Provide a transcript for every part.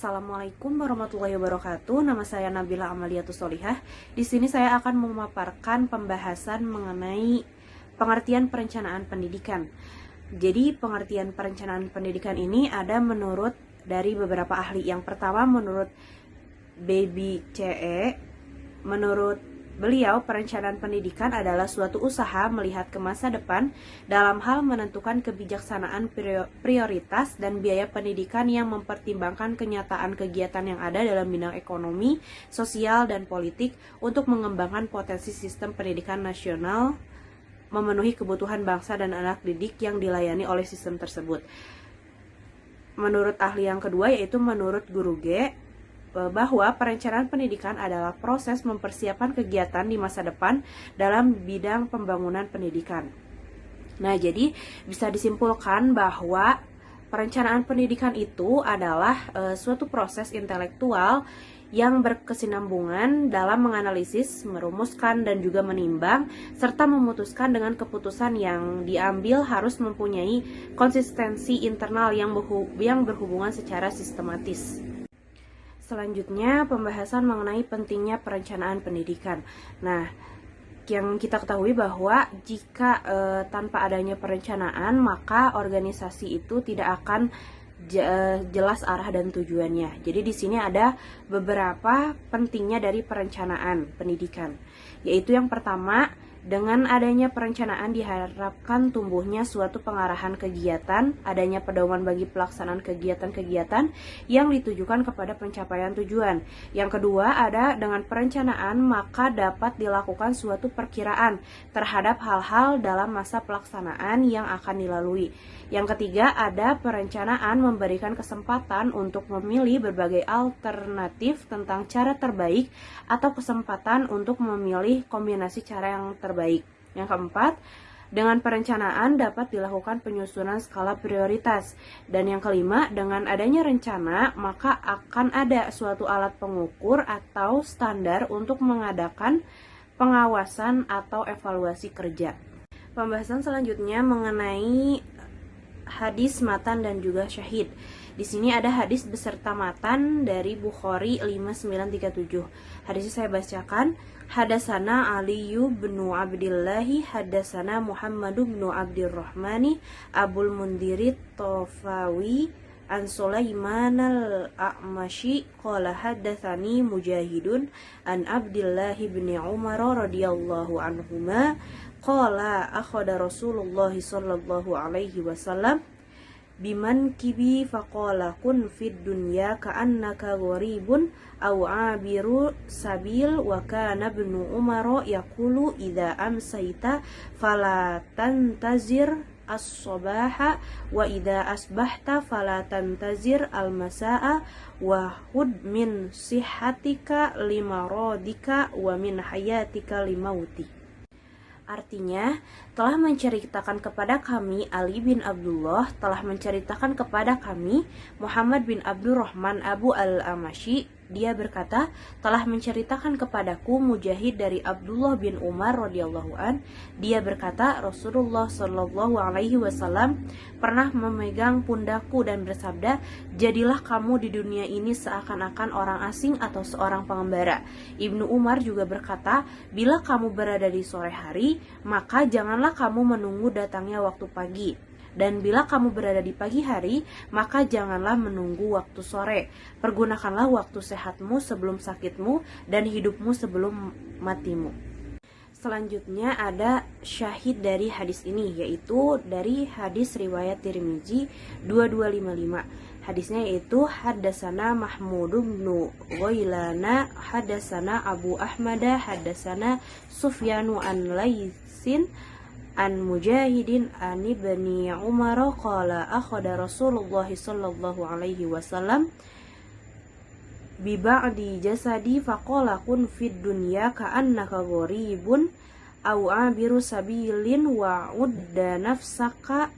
Assalamualaikum warahmatullahi wabarakatuh. Nama saya Nabila Amaliatus Solihah. Di sini saya akan memaparkan pembahasan mengenai pengertian perencanaan pendidikan. Jadi pengertian perencanaan pendidikan ini ada menurut dari beberapa ahli. Yang pertama menurut Baby CE, menurut beliau, perencanaan pendidikan adalah suatu usaha melihat ke masa depan dalam hal menentukan kebijaksanaan prioritas dan biaya pendidikan yang mempertimbangkan kenyataan kegiatan yang ada dalam bidang ekonomi, sosial, dan politik untuk mengembangkan potensi sistem pendidikan nasional memenuhi kebutuhan bangsa dan anak didik yang dilayani oleh sistem tersebut. Menurut ahli yang kedua, yaitu menurut Guru G, bahwa perencanaan pendidikan adalah proses mempersiapkan kegiatan di masa depan dalam bidang pembangunan pendidikan. Nah, jadi bisa disimpulkan bahwa perencanaan pendidikan itu adalah suatu proses intelektual yang berkesinambungan dalam menganalisis, merumuskan, dan juga menimbang, serta memutuskan dengan keputusan yang diambil harus mempunyai konsistensi internal yang berhubungan secara sistematis. Selanjutnya, pembahasan mengenai pentingnya perencanaan pendidikan. Nah, yang kita ketahui bahwa jika tanpa adanya perencanaan, maka organisasi itu tidak akan jelas arah dan tujuannya. Jadi di sini ada beberapa pentingnya dari perencanaan pendidikan, yaitu yang pertama, dengan adanya perencanaan diharapkan tumbuhnya suatu pengarahan kegiatan, adanya pedoman bagi pelaksanaan kegiatan-kegiatan yang ditujukan kepada pencapaian tujuan. Yang kedua, ada dengan perencanaan maka dapat dilakukan suatu perkiraan terhadap hal-hal dalam masa pelaksanaan yang akan dilalui. Yang ketiga, ada perencanaan memberikan kesempatan untuk memilih berbagai alternatif tentang cara terbaik atau kesempatan untuk memilih kombinasi cara yang terbaik. Yang keempat, dengan perencanaan dapat dilakukan penyusunan skala prioritas. Dan yang kelima, dengan adanya rencana, maka akan ada suatu alat pengukur atau standar untuk mengadakan pengawasan atau evaluasi kerja. Pembahasan selanjutnya mengenai hadis, matan, dan juga syahid. Di sini ada hadis beserta matan dari Bukhari 5937. Hadisnya saya bacakan. Hadasana Aliyu bin Abdillahi, hadasana Muhammadu bin Abdirrahmani, Abul Mundiri Tofawi, an Sulaiman al-A'mashi, qala hadatsani Mujahidun, an Abdillahi bin Umar radhiyallahu anhuma, qala akhada Rasulullah sallallahu alaihi wasallam biman kibi faqala kun fid dunya ka'annaka gharibun aw 'abiru sabil wa kana ibnu Umar yaqulu idza amsayta fala tantazir as-sabaha wa idza asbahta fala tantazir al-masaa wa hud min sihhatika limaradika wa min hayatika limauti. Artinya, telah menceritakan kepada kami Ali bin Abdullah, telah menceritakan kepada kami Muhammad bin Abdurrahman Abu al-Amashi. Dia berkata, telah menceritakan kepadaku Mujahid dari Abdullah bin Umar radhiyallahu an. Dia berkata, Rasulullah shallallahu alaihi wasallam pernah memegang pundakku dan bersabda, jadilah kamu di dunia ini seakan-akan orang asing atau seorang pengembara. Ibnu Umar juga berkata, bila kamu berada di sore hari, maka janganlah kamu menunggu datangnya waktu pagi. Dan bila kamu berada di pagi hari, maka janganlah menunggu waktu sore. Pergunakanlah waktu sehatmu sebelum sakitmu dan hidupmu sebelum matimu. Selanjutnya ada syahid dari hadis ini, yaitu dari hadis riwayat Tirmizi 2255. Hadisnya yaitu hadasana Mahmud bin Ghailana, hadasana Abu Ahmada, hadasana Sufyanu an Laitsin an Mujahidin an ibni Umar qala akhada Rasulullah sallallahu alaihi wasallam bi ba'di jasadi faqala kun fid dunya ka'annaka gharibun aw abiru sabilin wa udda nafsaka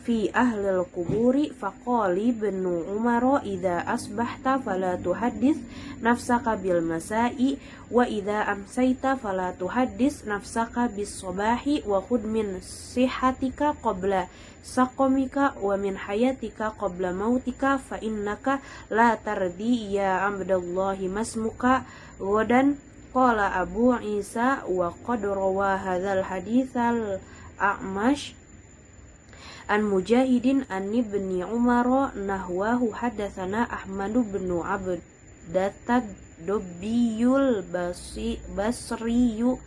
fi ahlil kuburi faqali ibnu Umar idza asbahta fala tuhaddits nafsaka bil masai wa idza amsayta fala tuhaddits nafsaka bis sabahi wa khudh min sihatika qabla saqamika wa min hayatika qabla mautika fa innaka la tardi ya abdallahi masmuka wadan qala Abu Isa wa qad rawa hadzal haditsal A'mash an Mujahidin an ibni Umar nahwahu hadatsana Ahmad bin Abdatad Dubbiyul Basriyu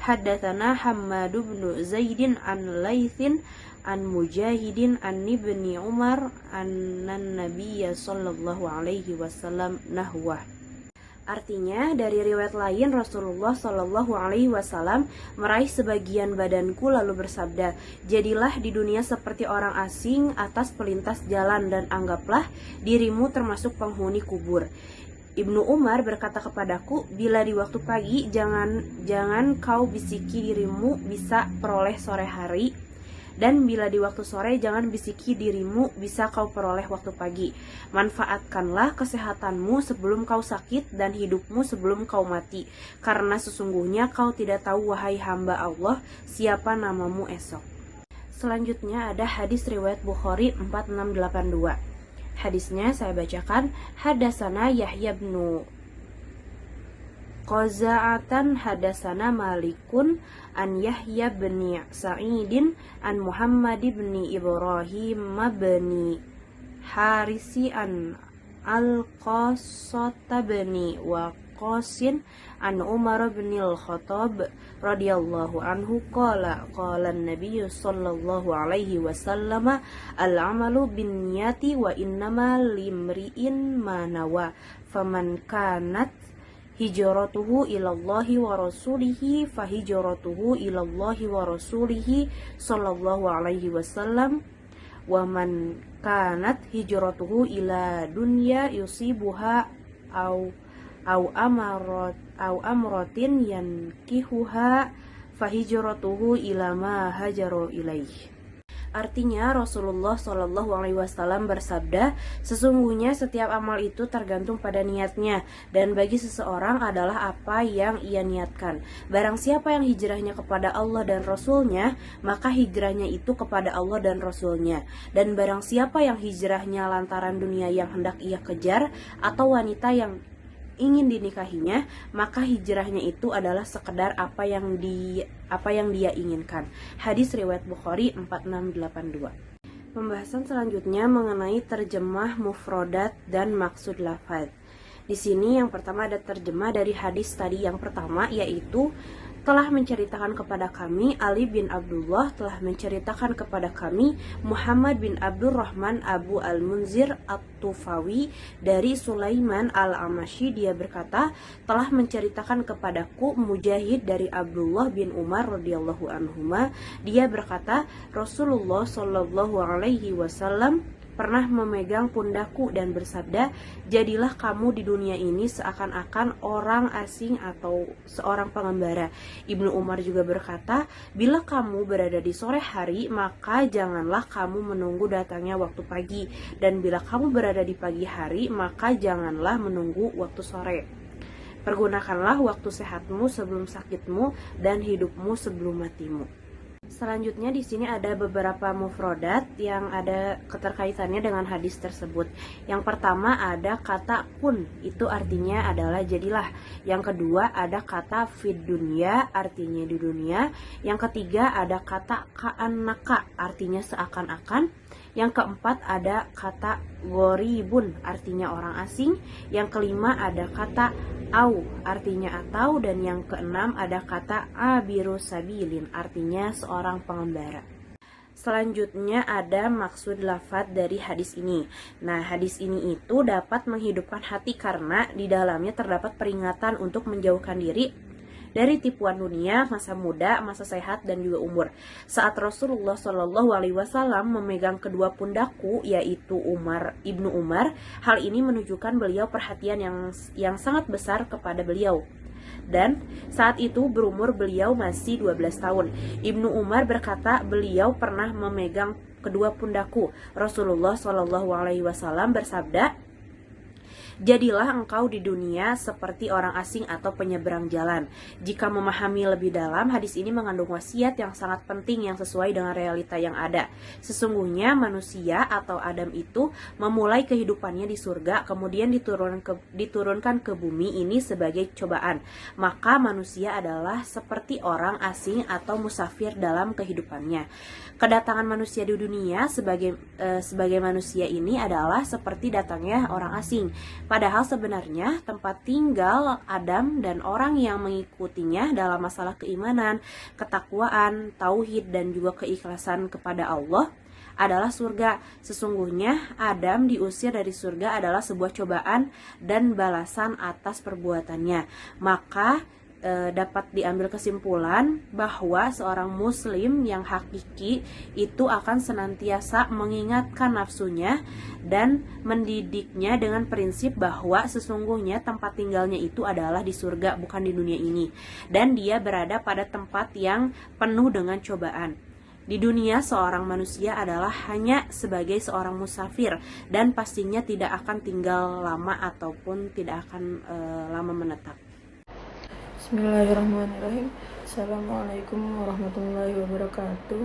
hadatsana Hammad bin Zaidin an Laitsin an Mujahidin an ibni Umar annan Nabiyya sallallahu alaihi wasallam nahwah. Artinya, dari riwayat lain Rasulullah Shallallahu Alaihi Wasallam meraih sebagian badanku lalu bersabda, jadilah di dunia seperti orang asing atas pelintas jalan dan anggaplah dirimu termasuk penghuni kubur. Ibnu Umar berkata kepadaku, bila di waktu pagi jangan kau bisiki dirimu bisa peroleh sore hari, dan bila di waktu sore jangan bisiki dirimu bisa kau peroleh waktu pagi. Manfaatkanlah kesehatanmu sebelum kau sakit dan hidupmu sebelum kau mati, karena sesungguhnya kau tidak tahu wahai hamba Allah siapa namamu esok. Selanjutnya ada hadis riwayat Bukhari 4682. Hadisnya saya bacakan. Hadasana Yahya bin Qaza'atan hadasana Malikun an Yahya bin Sa'idin an Muhammad bin Ibrahim bin Harisi an Al-Qasata bin Waqasin an Umar bin Al-Khattab radhiyallahu anhu qala an-nabiy sallallahu alaihi wasallam al-amalu binniyati wa innamal limri'in ma nawa faman kanat hijratuhu ilallahi wa rasulihi fa hijratuhu ilallahi wa rasulihi sallallahu alaihi wasallam wa man kanat hijratuhu ila dunya yusibuha au amratin yankihuha fa hijratuhu ila ma hajaru ilaih. Artinya Rasulullah Shallallahu Alaihi Wasallam bersabda, sesungguhnya setiap amal itu tergantung pada niatnya, dan bagi seseorang adalah apa yang ia niatkan. Barang siapa yang hijrahnya kepada Allah dan Rasulnya, maka hijrahnya itu kepada Allah dan Rasulnya. Dan barang siapa yang hijrahnya lantaran dunia yang hendak ia kejar atau wanita yang ingin dinikahinya, maka hijrahnya itu adalah sekedar apa yang dia inginkan. Hadis riwayat Bukhari 4682. Pembahasan selanjutnya mengenai terjemah mufrodat dan maksud lafaz. Di sini yang pertama ada terjemah dari hadis tadi yang pertama, yaitu telah menceritakan kepada kami Ali bin Abdullah, telah menceritakan kepada kami Muhammad bin Abdurrahman Abu Al-Munzir At-Tufawi dari Sulaiman Al-Amashi, dia berkata telah menceritakan kepadaku Mujahid dari Abdullah bin Umar radhiyallahu anhuma, dia berkata Rasulullah Shallallahu alaihi wasallam pernah memegang pundakku dan bersabda, jadilah kamu di dunia ini seakan-akan orang asing atau seorang pengembara. Ibnu Umar juga berkata, bila kamu berada di sore hari, maka janganlah kamu menunggu datangnya waktu pagi, dan bila kamu berada di pagi hari, maka janganlah menunggu waktu sore. Pergunakanlah waktu sehatmu sebelum sakitmu dan hidupmu sebelum matimu. Selanjutnya di sini ada beberapa mufrodat yang ada keterkaitannya dengan hadis tersebut. Yang pertama ada kata kun, itu artinya adalah jadilah. Yang kedua ada kata fid dunya, artinya di dunia. Yang ketiga ada kata ka'annaka, artinya seakan-akan. Yang keempat ada kata gharibun, artinya orang asing. Yang kelima ada kata au, artinya atau. Dan yang keenam ada kata abiru sabilin, artinya seorang pengembara. Selanjutnya ada maksud lafaz dari hadis ini. Nah, hadis ini itu dapat menghidupkan hati karena di dalamnya terdapat peringatan untuk menjauhkan diri dari tipuan dunia, masa muda, masa sehat, dan juga umur. Saat Rasulullah Shallallahu Alaihi Wasallam memegang kedua pundakku, yaitu Ibnu Umar, hal ini menunjukkan beliau perhatian yang sangat besar kepada beliau. dan saat itu berumur beliau masih 12 tahun. Ibnu Umar berkata, beliau pernah memegang kedua pundaku. Rasulullah SAW bersabda, jadilah engkau di dunia seperti orang asing atau penyeberang jalan. Jika memahami lebih dalam, hadis ini mengandung wasiat yang sangat penting yang sesuai dengan realita yang ada. Sesungguhnya manusia atau Adam itu memulai kehidupannya di surga, kemudian diturunkan ke bumi ini sebagai cobaan. Maka manusia adalah seperti orang asing atau musafir dalam kehidupannya. Kedatangan manusia di dunia sebagai manusia ini adalah seperti datangnya orang asing. Padahal sebenarnya tempat tinggal Adam dan orang yang mengikutinya dalam masalah keimanan, ketakwaan, tauhid, dan juga keikhlasan kepada Allah adalah surga. Sesungguhnya Adam diusir dari surga adalah sebuah cobaan dan balasan atas perbuatannya. Maka dapat diambil kesimpulan bahwa seorang muslim yang hakiki itu akan senantiasa mengingatkan nafsunya dan mendidiknya dengan prinsip bahwa sesungguhnya tempat tinggalnya itu adalah di surga, bukan di dunia ini, dan dia berada pada tempat yang penuh dengan cobaan. Di dunia seorang manusia adalah hanya sebagai seorang musafir dan pastinya tidak akan tinggal lama ataupun tidak akan lama menetap. Bismillahirrahmanirrahim. Assalamualaikum warahmatullahi wabarakatuh.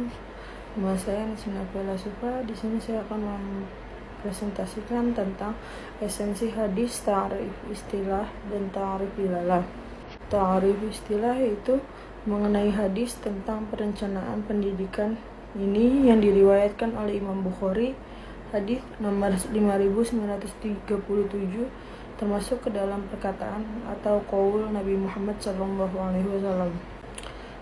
Nama saya Nisina Bella Sufa. Di sini saya akan mempresentasikan tentang esensi hadis, ta'rif istilah, dan ta'rif dilalah. Ta'rif istilah itu mengenai hadis tentang perencanaan pendidikan ini yang diriwayatkan oleh Imam Bukhari, hadis nomor 5937, termasuk ke dalam perkataan atau qaul Nabi Muhammad SAW.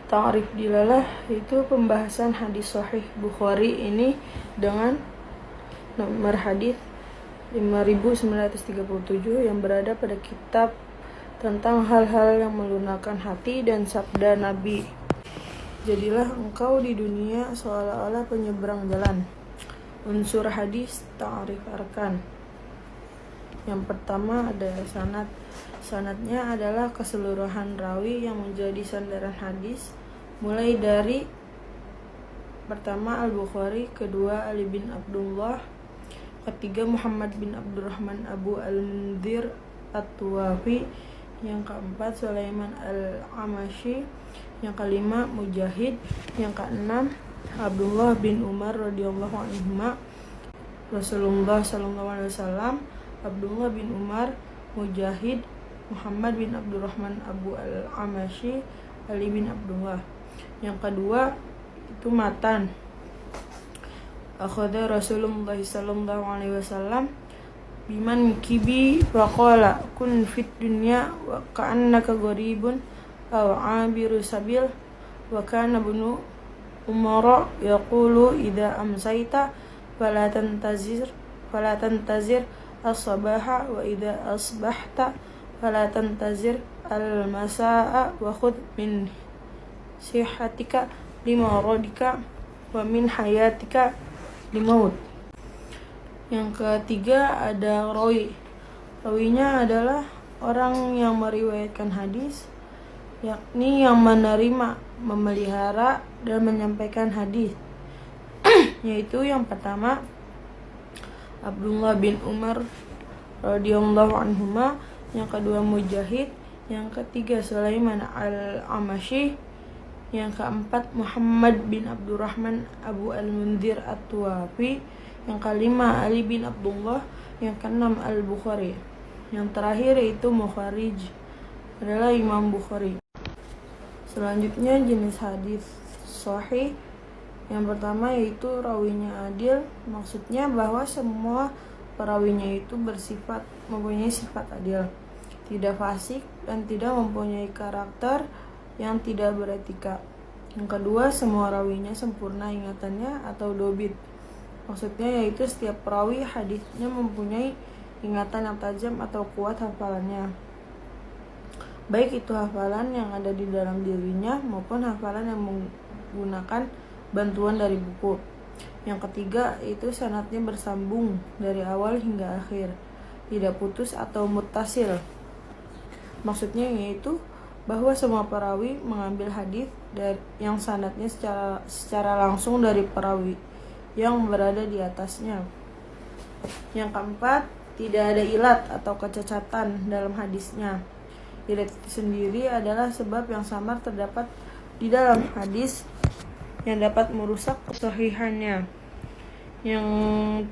Ta'rif dilalah itu pembahasan hadis sahih Bukhari ini dengan nomor hadis 5937 yang berada pada kitab tentang hal-hal yang melunakkan hati dan sabda Nabi. Jadilah engkau di dunia seolah-olah penyeberang jalan. Unsur hadis, ta'rif arkan. Yang pertama ada sanad. Sanadnya adalah keseluruhan rawi yang menjadi sandaran hadis, mulai dari pertama Al-Bukhari, kedua Ali bin Abdullah, ketiga Muhammad bin Abdurrahman Abu Al-Mundhir At-Tuwafi, yang keempat Sulaiman Al-Amashi, yang kelima Mujahid, yang keenam Abdullah bin Umar radhiyallahu anhuma, Rasulullah SAW, Abdullah bin Umar, Mujahid, Muhammad bin Abdurrahman Abu Al-Amashi, Ali bin Abdullah. Yang kedua itu matan. Akhadha Rasulullah sallallahu alaihi wasallam biman kibi wa qala kun fit dunya wa ka'annaka gharibun aw 'abiru sabil wa kana ibnu Umar yaqulu idza amsayta fala tantazir as-sabaha wa idza asbahta fala tantazir al-masaa wa khudh min sihatika limaradika wa min hayatika limaut. Yang ketiga ada rawi. Rawinya adalah orang yang meriwayatkan hadis, yakni yang menerima, memelihara, dan menyampaikan hadis. Yaitu yang pertama Abdullah bin Umar radhiyallahu anhuma, yang kedua Mujahid, yang ketiga Sulaiman Al-Amashi, yang keempat Muhammad bin Abdurrahman Abu Al-Mundhir At-Tuwafi, yang kelima Ali bin Abdullah, yang keenam Al-Bukhari. Yang terakhir itu Mukharij, adalah Imam Bukhari. Selanjutnya jenis hadis sahih. Yang pertama yaitu rawinya adil, maksudnya bahwa semua perawinya itu mempunyai sifat adil, tidak fasik, dan tidak mempunyai karakter yang tidak beretika. Yang kedua, semua rawinya sempurna ingatannya atau dobit, maksudnya yaitu setiap perawi hadisnya mempunyai ingatan yang tajam atau kuat hafalannya, baik itu hafalan yang ada di dalam dirinya maupun hafalan yang menggunakan bantuan dari buku. Yang ketiga itu sanadnya bersambung dari awal hingga akhir, tidak putus atau muttasil, maksudnya yaitu bahwa semua perawi mengambil hadis yang sanadnya secara langsung dari perawi yang berada di atasnya. Yang keempat, tidak ada ilat atau kecacatan dalam hadisnya. Ilat itu sendiri adalah sebab yang samar terdapat di dalam hadis yang dapat merusak kesahihannya. Yang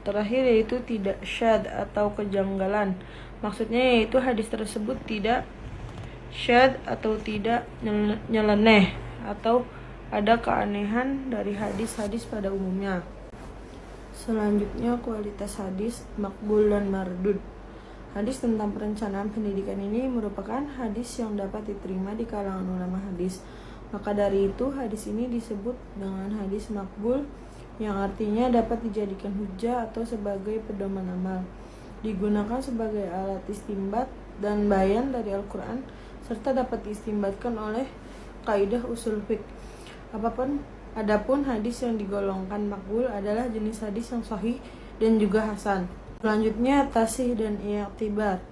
terakhir yaitu tidak syad atau kejanggalan. Maksudnya yaitu hadis tersebut tidak syad atau tidak nyeleneh atau ada keanehan dari hadis-hadis pada umumnya. Selanjutnya, kualitas hadis makbul dan mardud. Hadis tentang perencanaan pendidikan ini merupakan hadis yang dapat diterima di kalangan ulama hadis. Maka dari itu, hadis ini disebut dengan hadis makbul, yang artinya dapat dijadikan hujjah atau sebagai pedoman amal, digunakan sebagai alat istinbat dan bayan dari Al-Quran, serta dapat diistinbatkan oleh kaidah usul fiqh. Adapun hadis yang digolongkan makbul adalah jenis hadis yang sahih dan juga hasan. Selanjutnya, tasih dan i'tibar.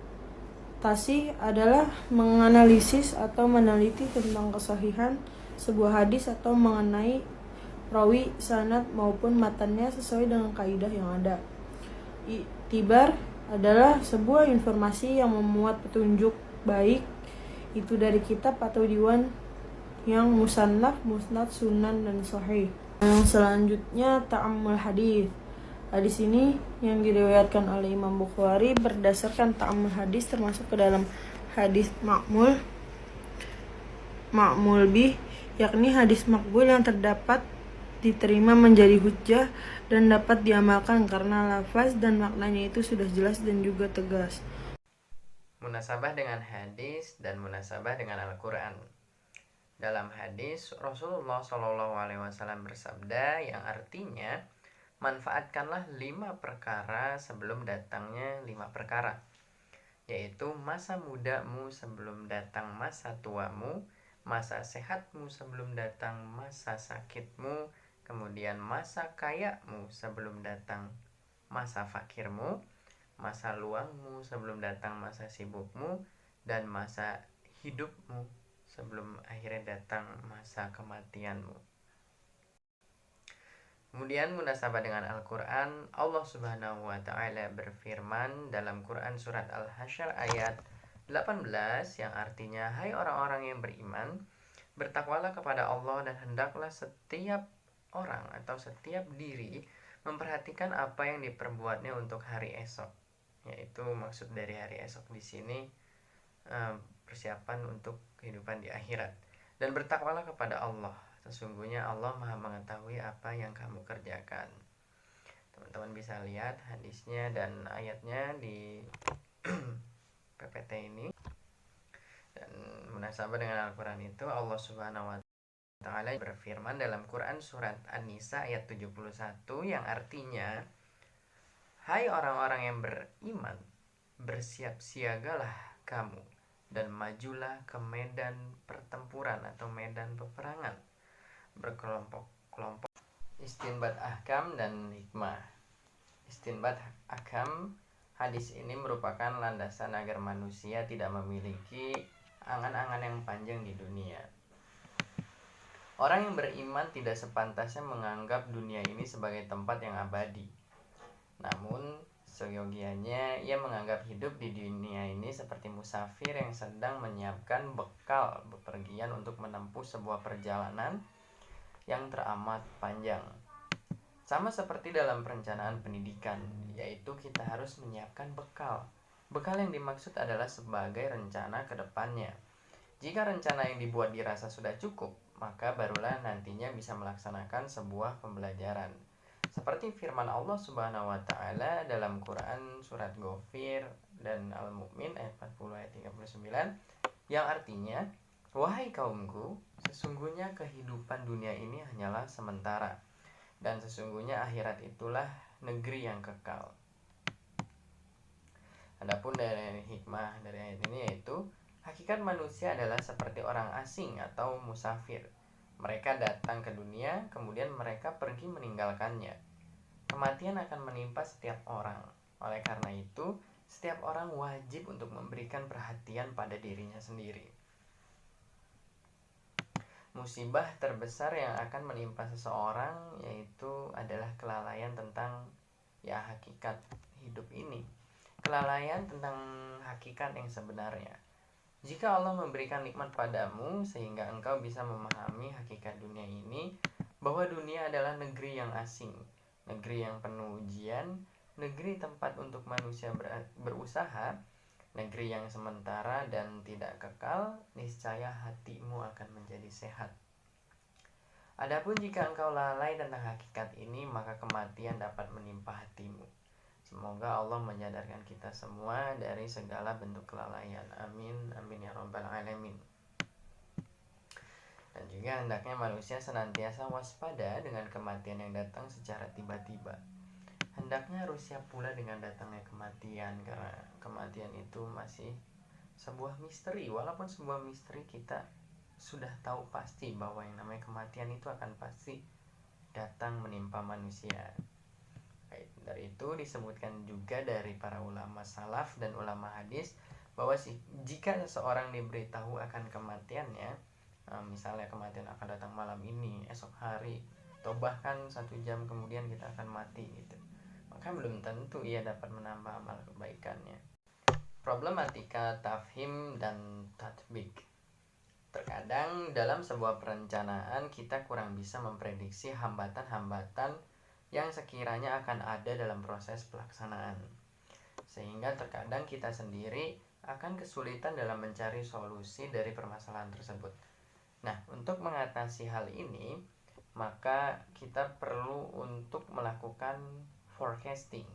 Tasih adalah menganalisis atau meneliti tentang kesahihan sebuah hadis atau mengenai rawi, sanad maupun matannya sesuai dengan kaidah yang ada. I'tibar adalah sebuah informasi yang memuat petunjuk baik itu dari kitab atau diwan yang musannaf, musnad, sunan, dan sahih. Yang selanjutnya, ta'ammul hadis. Hadis ini yang diriwayatkan oleh Imam Bukhari berdasarkan ta'ammul hadis termasuk ke dalam hadis ma'mul bih, yakni hadis makbul yang terdapat diterima menjadi hujjah dan dapat diamalkan karena lafaz dan maknanya itu sudah jelas dan juga tegas. Munasabah dengan hadis dan munasabah dengan Al-Quran. Dalam hadis, Rasulullah SAW bersabda yang artinya, manfaatkanlah 5 perkara sebelum datangnya 5 perkara, yaitu masa mudamu sebelum datang masa tuamu, masa sehatmu sebelum datang masa sakitmu, kemudian masa kayamu sebelum datang masa fakirmu, masa luangmu sebelum datang masa sibukmu, dan masa hidupmu sebelum akhirnya datang masa kematianmu. Kemudian munasabah dengan Al-Quran, Allah Subhanahu wa Ta'ala berfirman dalam Quran surat Al-Hasyr ayat 18 yang artinya, hai orang-orang yang beriman, bertakwalah kepada Allah dan hendaklah setiap orang atau setiap diri memperhatikan apa yang diperbuatnya untuk hari esok. Yaitu maksud dari hari esok di sini persiapan untuk kehidupan di akhirat. Dan bertakwalah kepada Allah, sesungguhnya Allah Maha mengetahui apa yang kamu kerjakan. Teman-teman bisa lihat hadisnya dan ayatnya di PPT ini. Dan munasabah dengan Al-Quran itu, Allah Subhanahu wa Ta'ala berfirman dalam Quran surat An-Nisa ayat 71 yang artinya, hai orang-orang yang beriman, bersiap siagalah kamu dan majulah ke medan pertempuran atau medan peperangan berkelompok-kelompok. Istinbat ahkam dan hikmah. Istinbat ahkam, hadis ini merupakan landasan agar manusia tidak memiliki angan-angan yang panjang di dunia. Orang yang beriman tidak sepantasnya menganggap dunia ini sebagai tempat yang abadi. Namun seyogianya ia menganggap hidup di dunia ini seperti musafir yang sedang menyiapkan bekal bepergian untuk menempuh sebuah perjalanan yang teramat panjang. Sama seperti dalam perencanaan pendidikan, yaitu kita harus menyiapkan bekal. Bekal yang dimaksud adalah sebagai rencana ke depannya. Jika rencana yang dibuat dirasa sudah cukup, maka barulah nantinya bisa melaksanakan sebuah pembelajaran. Seperti firman Allah Subhanahu wa Ta'ala dalam Quran surat Ghafir dan Al-Mu'min ayat 40 ayat 39 yang artinya, wahai kaumku, sesungguhnya kehidupan dunia ini hanyalah sementara, dan sesungguhnya akhirat itulah negeri yang kekal. Adapun dari hikmah dari ayat ini yaitu, hakikat manusia adalah seperti orang asing atau musafir. Mereka datang ke dunia, kemudian mereka pergi meninggalkannya. Kematian akan menimpa setiap orang. Oleh karena itu, setiap orang wajib untuk memberikan perhatian pada dirinya sendiri. musibah terbesar yang akan menimpa seseorang yaitu adalah kelalaian tentang ya hakikat hidup ini, kelalaian tentang hakikat yang sebenarnya. Jika Allah memberikan nikmat padamu sehingga engkau bisa memahami hakikat dunia ini, bahwa dunia adalah negeri yang asing, negeri yang penuh ujian, negeri tempat untuk manusia berusaha, negeri yang sementara dan tidak kekal, niscaya hatimu akan menjadi sehat. Adapun jika engkau lalai tentang hakikat ini, maka kematian dapat menimpa hatimu. Semoga Allah menyadarkan kita semua dari segala bentuk kelalaian. Amin, amin ya rabbal alamin. Dan juga hendaknya manusia senantiasa waspada dengan kematian yang datang secara tiba-tiba. Hendaknya harus siap pula dengan datangnya kematian, karena kematian itu masih sebuah misteri. Walaupun sebuah misteri, kita sudah tahu pasti bahwa yang namanya kematian itu akan pasti datang menimpa manusia. Dari itu disebutkan juga dari para ulama salaf dan ulama hadis bahwa jika seseorang diberitahu akan kematiannya, misalnya kematian akan datang malam ini, esok hari, atau bahkan 1 jam kemudian kita akan mati gitu, maka belum tentu ia dapat menambah amal kebaikannya. Problematika tafhim dan tatbik. Terkadang dalam sebuah perencanaan kita kurang bisa memprediksi hambatan-hambatan yang sekiranya akan ada dalam proses pelaksanaan, sehingga terkadang kita sendiri akan kesulitan dalam mencari solusi dari permasalahan tersebut. Nah, untuk mengatasi hal ini, maka kita perlu untuk melakukan forecasting.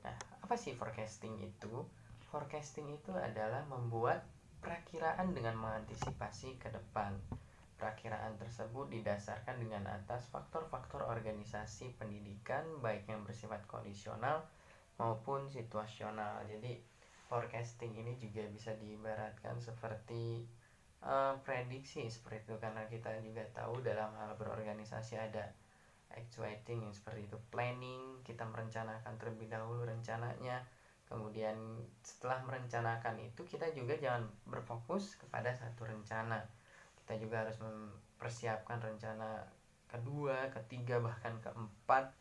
Nah, apa sih forecasting itu? Forecasting itu adalah membuat perakiraan dengan mengantisipasi ke depan. Perakiraan tersebut didasarkan dengan atas faktor-faktor organisasi pendidikan, baik yang bersifat kondisional maupun situasional. Jadi forecasting ini juga bisa diibaratkan seperti prediksi seperti itu, karena kita juga tahu dalam hal berorganisasi ada actuating yang seperti itu, planning, kita merencanakan terlebih dahulu rencananya. Kemudian setelah merencanakan itu, kita juga jangan berfokus kepada satu rencana, kita juga harus mempersiapkan rencana kedua, ketiga, bahkan keempat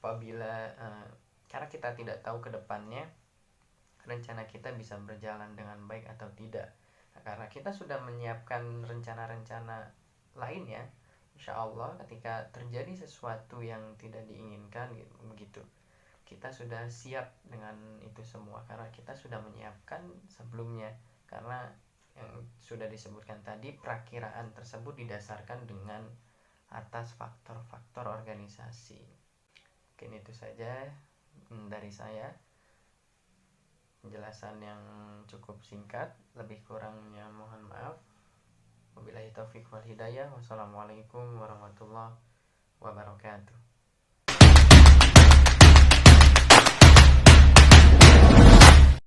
apabila karena kita tidak tahu ke depannya rencana kita bisa berjalan dengan baik atau tidak. Nah, karena kita sudah menyiapkan rencana-rencana lainnya, insya Allah ketika terjadi sesuatu yang tidak diinginkan begitu, kita sudah siap dengan itu semua karena kita sudah menyiapkan sebelumnya. Karena yang sudah disebutkan tadi, perakiraan tersebut didasarkan dengan atas faktor-faktor organisasi. Mungkin itu saja dari saya, penjelasan yang cukup singkat, lebih kurangnya mohon maaf. Wabillahi taufiq wal hidayah. Wassalamualaikum warahmatullahi wabarakatuh.